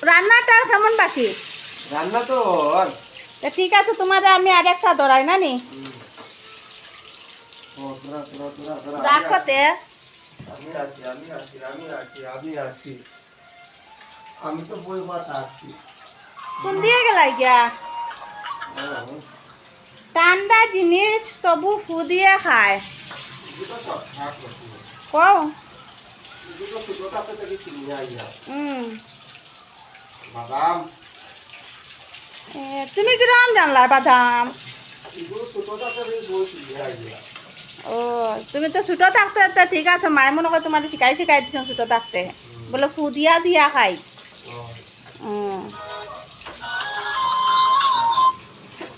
রান্নাটা কেমন বাকি? রান্না তো ঠিক আছে, তোমার আমি আর একটা ধরাই না নি রাখতে। আমি তো বই পাতা আসছি। কোন দিয়ে গেলাই গিয়া? ঠান্ডা জিনিস তবু ফু দিয়ে খায়। কও বাদাম তুমি কিরম জানলা বাদাম? ও তুমি তো ছোটো থাকতে তো ঠিক আছে, মায়ে মনে করে তোমার শিখাই দিচ্ছ ছোটো থাকতে, বলে ফু দিয়া দিয়া খাইস।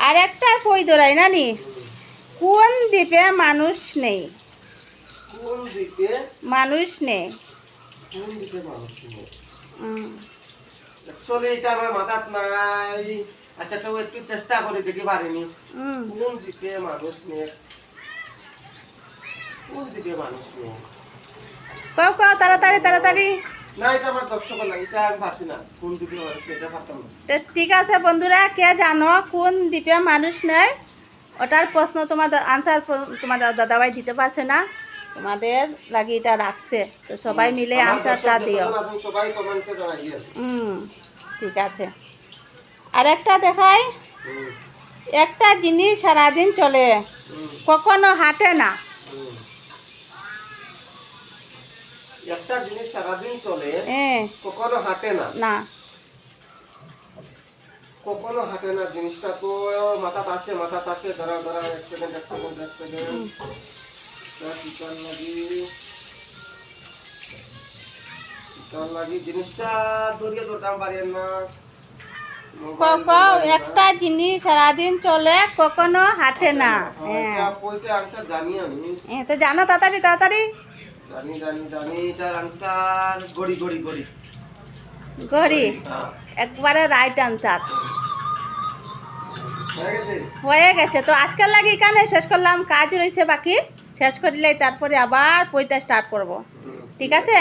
আর একটা কই ধরাই না নি, কোন দ্বীপে মানুষ নেই? কোন দিকে মানুষ নেই। কোন দিকে মানুষ নেই? অ্যাকচুয়ালি এটা আমার মাথাত নাই। আচ্ছা তো একটু চেষ্টা করে দেখি পারিনি। কোন দিকে মানুষ নেই? কোন দিকে মানুষ নেই? কও কও তাড়াতাড়ি তাড়াতাড়ি। না এটা আমার দর্শক না, এটা আমি পারছি না। কোন দিকে মানুষ নেই এটা পারতাম না। ঠিক আছে বন্ধুরা, কে জানো কোন দ্বীপে মানুষ নেই? ওটার প্রশ্ন তোমার আনসার তোমার দাদাভাই দিতে পারছে না, তোমাদের লাগি এটা রাখছে, তো সবাই মিলে আনসারটা দিও। সবাই কমেন্টে জানাইয়েন। ঠিক আছে। আর একটা দেখাই, একটা জিনিস সারাদিন চলে কখনো হাঁটে না। একটা জিনিস সারাদিন চলে কখনো হাঁটে না। না কখনো হাঁটে না, জিনিসটা তো মাথাত আসে ধরা ধরা। এক সেকেন্ড লাগি জিনিসটা ধরিয়ে ধরতাম পারি না। একটা জিনিস সারাদিন চলে কখনো হাঁটে না। তো জানো তাড়াতাড়ি তাড়াতাড়ি। এটার আনসার ঘড়ি। ঘড়ি একবারে রাইট আনসার হয়ে গেছে। তো আজকাল লাগে এখানে শেষ করলাম, কাজ রয়েছে বাকি, শেষ করিলেই তারপরে আবার পইতে স্টার্ট করব। ঠিক আছে।